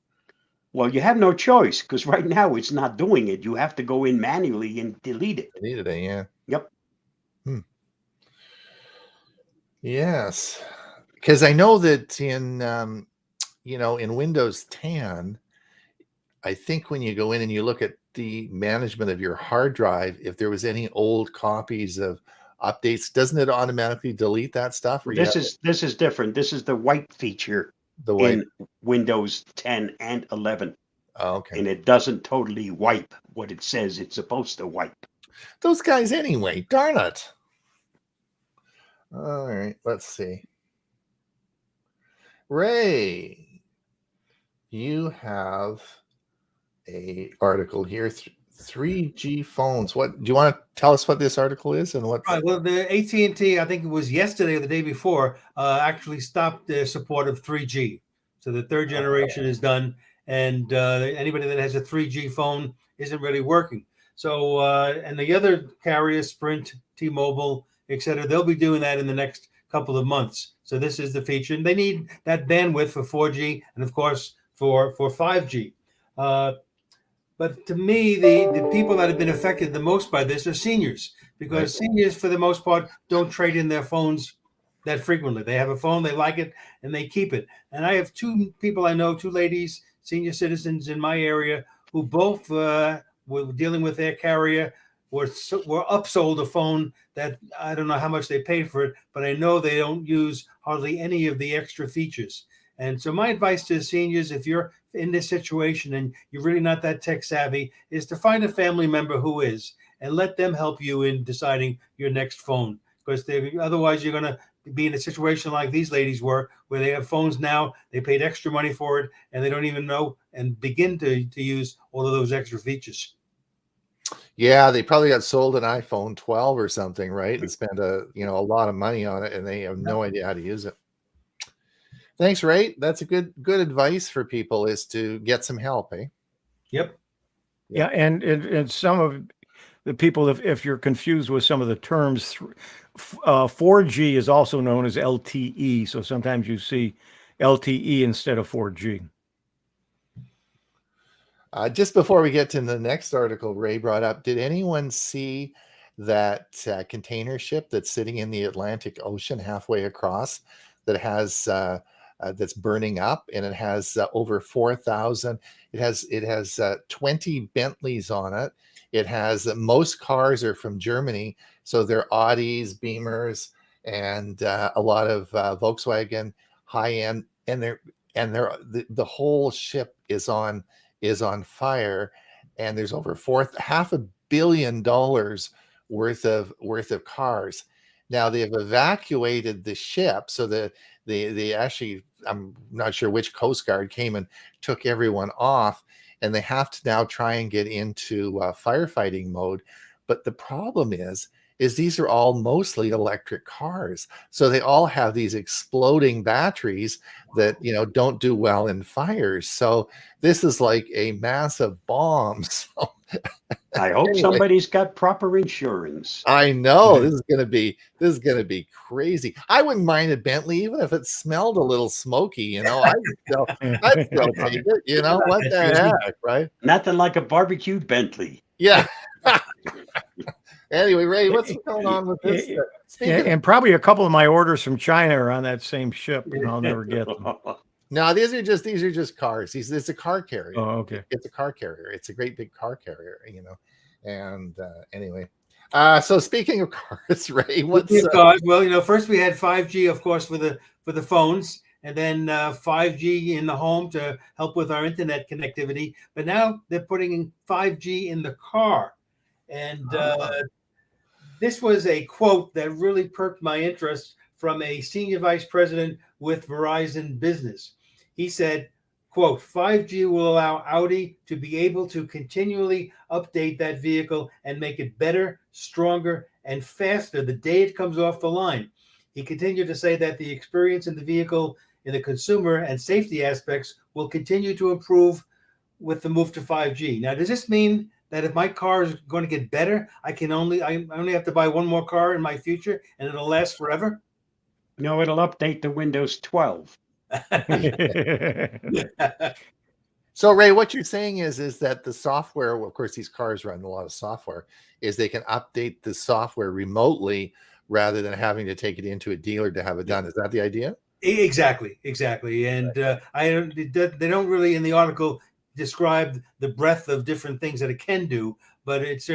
Well, you have no choice because right now it's not doing it. You have to go in manually and delete it. Delete it, yeah. Yep. Yes, because I know that in in Windows 10, I think when you go in and you look at the management of your hard drive, if there was any old copies of updates, doesn't it automatically delete that stuff? This is different. This is the wipe feature in Windows 10 and 11. Oh, okay. And it doesn't totally wipe what it says it's supposed to wipe. Those guys anyway, darn it. All right, let's see. Ray, you have a article here 3G phones. What do you want to tell us what this article is and what's Right. Well, the AT&T, I think it was yesterday or the day before, actually stopped their support of 3G. So the third generation is done, and anybody that has a 3G phone isn't really working. So, and the other carriers, Sprint, T-Mobile, etc., they'll be doing that in the next couple of months. So this is the feature, and they need that bandwidth for 4G and, of course, for 5G. But to me, the people that have been affected the most by this are seniors, because seniors, for the most part, don't trade in their phones that frequently. They have a phone, they like it, and they keep it. And I have two people I know, two ladies, senior citizens in my area, who both were dealing with their carrier, were upsold a phone that I don't know how much they paid for it, but I know they don't use hardly any of the extra features. And so my advice to seniors, if you're in this situation and you're really not that tech savvy, is to find a family member who is, and let them help you in deciding your next phone. Because otherwise you're going to be in a situation like these ladies were, where they have phones now, they paid extra money for it, and they don't even know and begin to use all of those extra features. Yeah, they probably got sold an iPhone 12 or something, right? And spent a lot of money on it, and they have no idea how to use it. Thanks, Ray. That's a good advice for people, is to get some help, eh? Yep. Yeah, and some of the people, if you're confused with some of the terms, 4G is also known as LTE. So sometimes you see LTE instead of 4G. Just before we get to the next article Ray brought up, did anyone see that container ship that's sitting in the Atlantic Ocean halfway across, that has that's burning up, and it has over 4,000. It has 20 Bentleys on it. It has most cars are from Germany, so they're Audis, Beamers, and a lot of Volkswagen high end, and the whole ship is on fire, and there's over $500 million worth of cars. Now they've evacuated the ship, so they actually, I'm not sure which Coast Guard came and took everyone off, and they have to now try and get into firefighting mode. But the problem is these are all mostly electric cars, so they all have these exploding batteries that don't do well in fires. So this is like a massive bomb. So I hope anyway, somebody's got proper insurance. I know this is gonna be crazy. I wouldn't mind a Bentley, even if it smelled a little smoky. I'd still take it. What the heck, right? Nothing like a barbecued Bentley. Yeah. Anyway, Ray, what's going on with this? And probably a couple of my orders from China are on that same ship, and I'll never get them. No, these are just cars. It's a car carrier. Oh, okay. It's a car carrier. It's a great big car carrier, And anyway, so speaking of cars, Ray, what's cars? Well, first we had 5G, of course, for the phones, and then 5G in the home to help with our internet connectivity. But now they're putting in 5G in the car, and this was a quote that really perked my interest from a senior vice president with Verizon Business. He said, quote, 5G will allow Audi to be able to continually update that vehicle and make it better, stronger, and faster the day it comes off the line. He continued to say that the experience in the vehicle in the consumer and safety aspects will continue to improve with the move to 5G. Now, does this mean that if my car is going to get better, I only have to buy one more car in my future and it'll last forever? No, it'll update to Windows 12. So, Ray, what you're saying is that the software, well, of course, these cars run a lot of software, is they can update the software remotely rather than having to take it into a dealer to have it done. Is that the idea? Exactly. And they don't really in the article describe the breadth of different things that it can do, but it's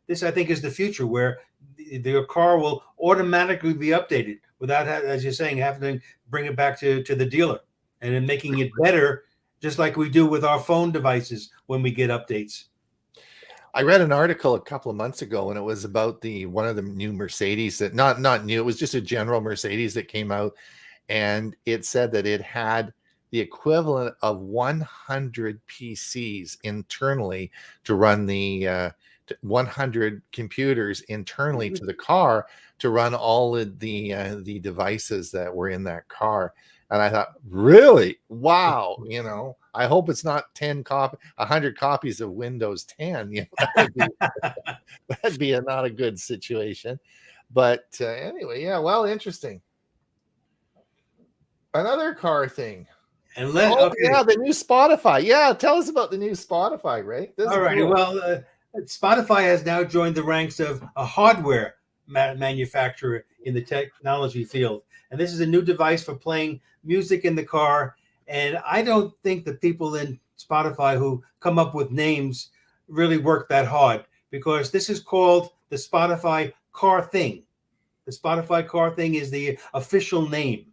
this I think is the future, where your car will automatically be updated without, as you're saying, having to bring it back to the dealer, and then making it better, just like we do with our phone devices when we get updates. I read an article a couple of months ago, and it was about one of the new Mercedes that not new. It was just a general Mercedes that came out, and it said that it had the equivalent of 100 PCs internally to run the 100 computers internally to the car to run all of the devices that were in that car. And I thought, really? Wow. I hope it's not 100 copies of Windows 10. That'd be not a good situation. But anyway, yeah, well, interesting. Another car thing. And yeah, the new Spotify. Yeah, tell us about the new Spotify, Ray. All right. Cool. Well, Spotify has now joined the ranks of a hardware manufacturer in the technology field. And this is a new device for playing music in the car. And I don't think the people in Spotify who come up with names really work that hard, because this is called the Spotify Car Thing. The Spotify Car Thing is the official name.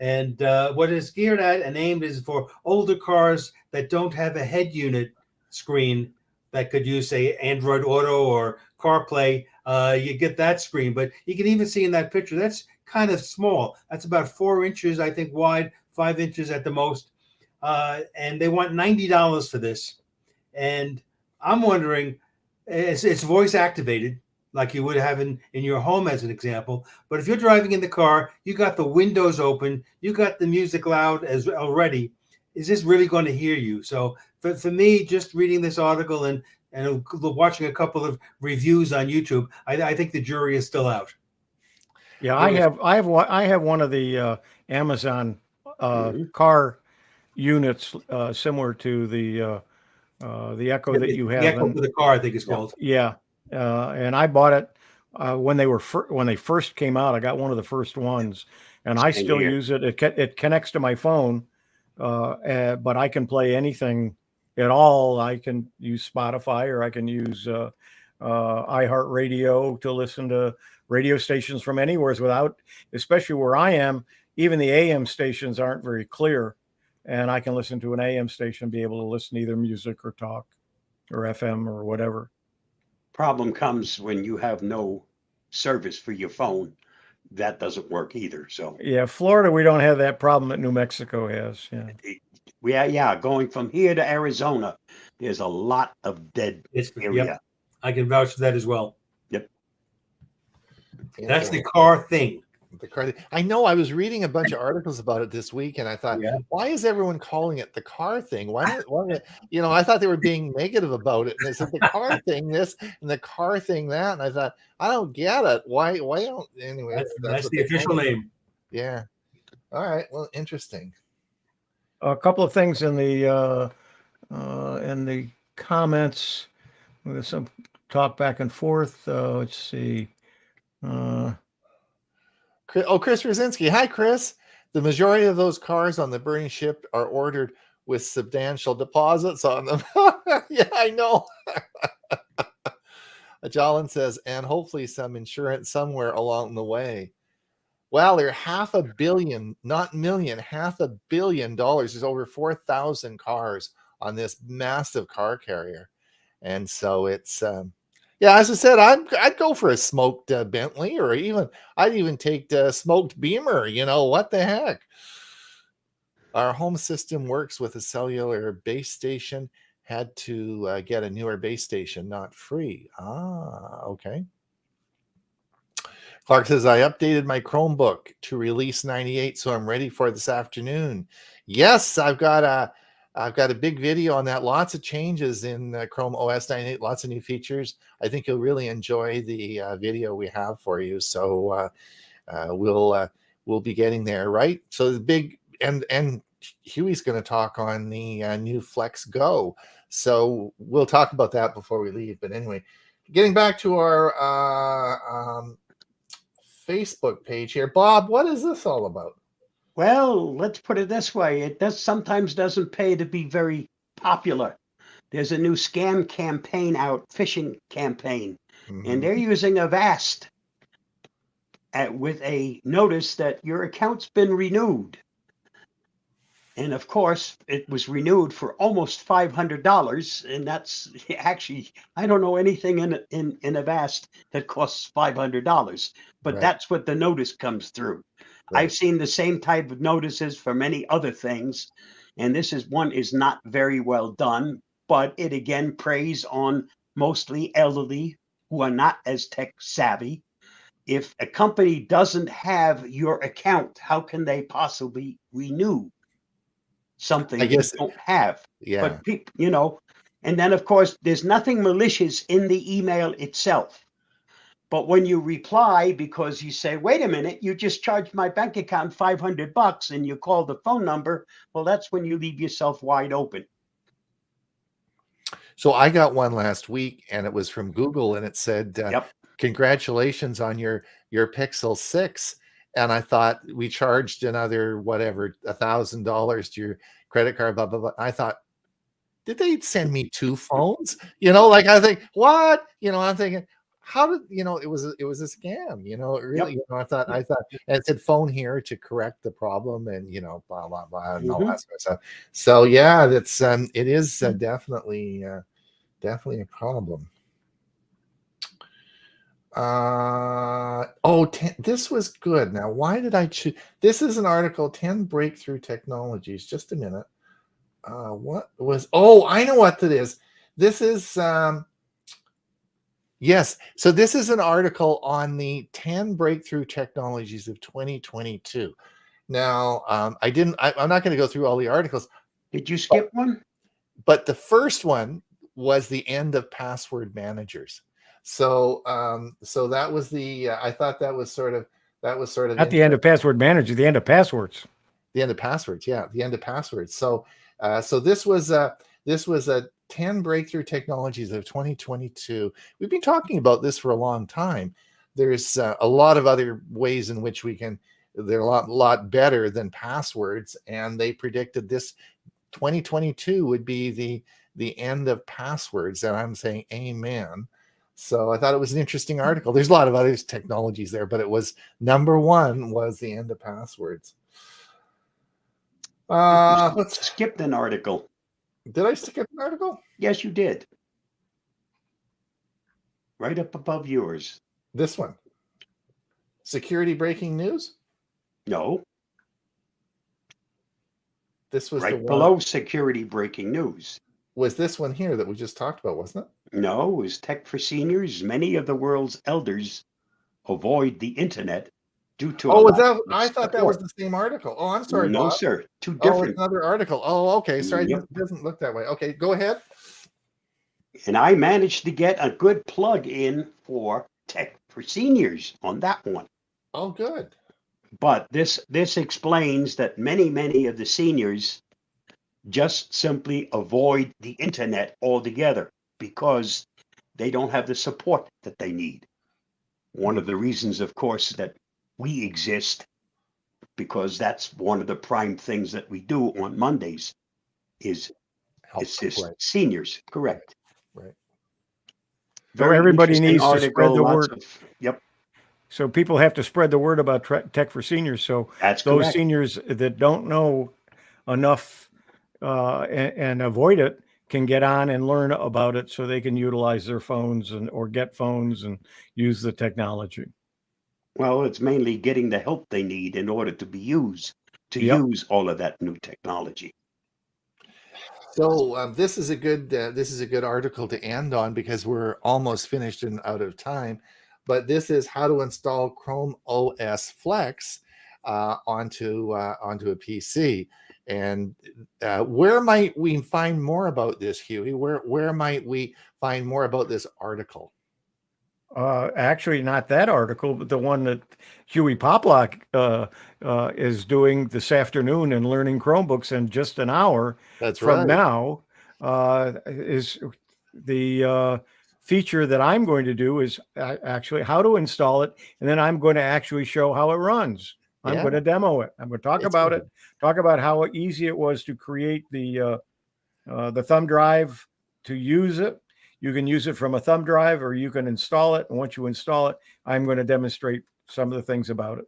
And what it's geared at and aimed is for older cars that don't have a head unit screen that could use, say, Android Auto or CarPlay. You get that screen, but you can even see in that picture, that's kind of small. That's about 4 inches, I think, wide, 5 inches at the most. And they want $90 for this. And I'm wondering, it's voice activated, like you would have in your home as an example. But if you're driving in the car, you got the windows open, you got the music loud as already. Is this really going to hear you? So for me, just reading this article and watching a couple of reviews on YouTube, I think the jury is still out. Yeah, I have one of the Amazon car units similar to the Echo that you have. The Echo for the car, I think it's called. Yeah. And I bought it when they first came out. I got one of the first ones, and I still use it. It connects to my phone, but I can play anything at all. I can use Spotify, or I can use iHeartRadio to listen to radio stations from anywhere without, especially where I am, even the AM stations aren't very clear, and I can listen to an AM station, be able to listen to either music or talk or FM or whatever. Problem comes when you have no service for your phone. That doesn't work either. So yeah, Florida, we don't have that problem that New Mexico has. Yeah. Going from here to Arizona, there's a lot of dead area. Yep. I can vouch for that as well. Yep. That's the car thing. The car. I know. I was reading a bunch of articles about it this week, and I thought, why is everyone calling it the car thing? Why? I thought they were being negative about it, and they said the car thing this and the car thing that, and I thought, I don't get it. Why don't? Anyway, that's the official name. Yeah. All right. Well, interesting. A couple of things in the comments. With some talk back and forth. Let's see. Chris Rosinski. Hi, Chris. The majority of those cars on the burning ship are ordered with substantial deposits on them. Yeah, I know. Jalan says, and hopefully some insurance somewhere along the way. Well, they're $500 million, not million, $500 million. There's over 4,000 cars on this massive car carrier. And so it's, as I said, I'd go for a smoked Bentley, or I'd even take the smoked Beamer. What the heck? Our home system works with a cellular base station. Had to get a newer base station, not free. Okay. Clark says, I updated my Chromebook to release 98, so I'm ready for this afternoon. Yes, I've got a big video on that. Lots of changes in Chrome OS 98, lots of new features. I think you'll really enjoy the video we have for you. So we'll be getting there, right? So the big and Huey's going to talk on the new Flex Go. So we'll talk about that before we leave. But anyway, getting back to our Facebook page here, Bob, what is this all about? Well, let's put it this way. It sometimes doesn't pay to be very popular. There's a new scam campaign out, phishing campaign, and they're using Avast with a notice that your account's been renewed. And of course, it was renewed for almost $500, and that's actually, I don't know anything in Avast that costs $500, but Right. that's what the notice comes through. Right. I've seen the same type of notices for many other things, and this is one is not very well done, but it again preys on mostly elderly who are not as tech savvy. If a company doesn't have your account, how can they possibly renew I something you guess, don't have? yeah. But people, and then of course, there's nothing malicious in the email itself. But when you reply because you say, wait a minute, you just charged my bank account $500 and you call the phone number, well, that's when you leave yourself wide open. So I got one last week, and it was from Google, and it said, Yep. "Congratulations on your Pixel 6." And I thought we charged another whatever $1,000 to your credit card. Blah blah blah. I thought, did they send me two phones? Like I think what? I'm thinking, how did it was a scam? It really. Yep. I thought, and it said phone here to correct the problem, and blah blah blah and all Mhm. that sort of stuff. So yeah, that's it is definitely a problem. This was good. Now, why did I choose? This is an article, 10 breakthrough technologies. Just a minute. What was, I know what that is. This is, yes. So this is an article on the 10 breakthrough technologies of 2022. Now, I'm not going to go through all the articles. Did you skip one? But the first one was the end of password managers. So that was I thought that was sort of At the end of password manager, the end of passwords. The end of passwords, yeah, the end of passwords. So this was a 10 breakthrough technologies of 2022. We've been talking about this for a long time. There's a lot of other ways in which they're a lot better than passwords, and they predicted this 2022 would be the end of passwords, and I'm saying amen. So I thought it was an interesting article. There's a lot of other technologies there, but it was number one was the end of passwords. Let's skip an article. Did I skip an article? Yes, you did. Right up above yours. This one. Security breaking news? No. This was right below security breaking news. Was this one here that we just talked about, wasn't it? No, it was Tech for Seniors. Many of the world's elders avoid the internet due to I thought that was the same article. Oh, I'm sorry, No, Bob. sir. Two different. It's another article. Oh, okay. Sorry, Yep. It doesn't look that way. Okay, go ahead. And I managed to get a good plug in for Tech for Seniors on that one. Oh, good. But this explains that many of the seniors just simply avoid the internet altogether because they don't have the support that they need. One of the reasons, of course, that we exist, because that's one of the prime things that we do on Mondays, is assist seniors. Correct. Right. So everybody needs to spread the word. Yep. So people have to spread the word about Tech for Seniors. So that's those correct. Seniors that don't know enough and avoid it can get on and learn about it so they can utilize their phones or get phones and use the technology. Well, it's mainly getting the help they need in order to use all of that new technology. So this is a good article to end on because we're almost finished and out of time. But this is how to install Chrome OS Flex onto a PC. And where might we find more about this, Huey? Where might we find more about this article? Actually, not that article, but the one that Huey Poplock is doing this afternoon and learning Chromebooks in just an hour from now is the feature that I'm going to do is actually how to install it. And then I'm going to actually show how it runs. I'm going to demo it. I'm going to talk about it, talk about how easy it was to create the thumb drive to use it. You can use it from a thumb drive or you can install it. And once you install it, I'm going to demonstrate some of the things about it.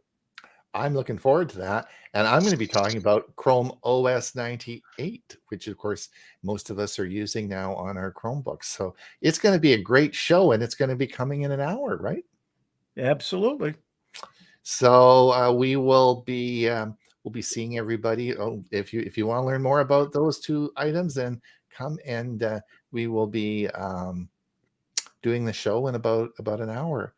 I'm looking forward to that. And I'm going to be talking about Chrome OS 98, which of course most of us are using now on our Chromebooks. So it's going to be a great show, and it's going to be coming in an hour, right? Absolutely. So we'll be seeing everybody. Oh, if you want to learn more about those two items, then come and we will be doing the show in about an hour.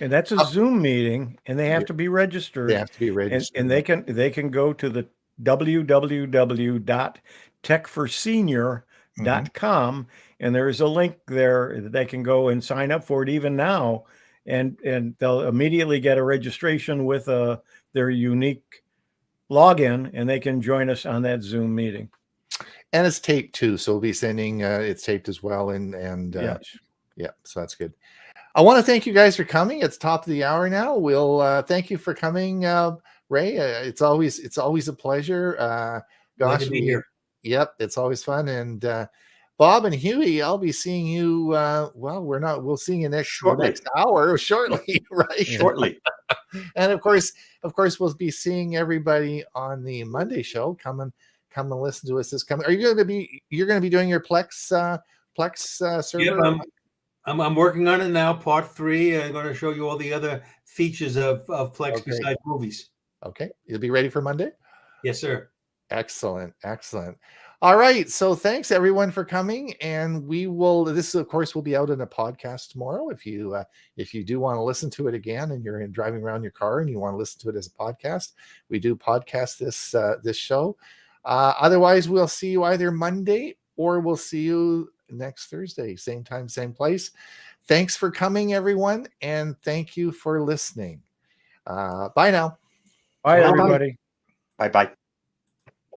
And that's a Zoom meeting, and they have to be registered. They have to be registered. And they can go to the www.techforsenior.com, and there is a link there that they can go and sign up for it even now, and they'll immediately get a registration with their unique login, and they can join us on that Zoom meeting. And it's taped too, so we'll be sending it's taped as well, and Yes. Yeah, so that's good. I want to thank you guys for coming. It's top of the hour now. We'll thank you for coming, Ray. It's always a pleasure. Glad to be here. Yep, it's always fun. And Bob and Huey, I'll be seeing you. We'll see you next hour shortly, right? Shortly. And of course, we'll be seeing everybody on the Monday show. Come and listen to us this coming. You're going to be doing your Plex server? Yep, I'm working on it now, part 3. I'm going to show you all the other features of Plex besides movies. Okay. You'll be ready for Monday? Yes, sir. Excellent. All right. So thanks everyone for coming. And this of course will be out in a podcast tomorrow. If you do want to listen to it again and you're driving around your car and you want to listen to it as a podcast, we do podcast this show. Otherwise, we'll see you either Monday or we'll see you next Thursday, same time, same place. Thanks for coming, everyone, and thank you for listening. Bye now. Bye, everybody. Bye-bye.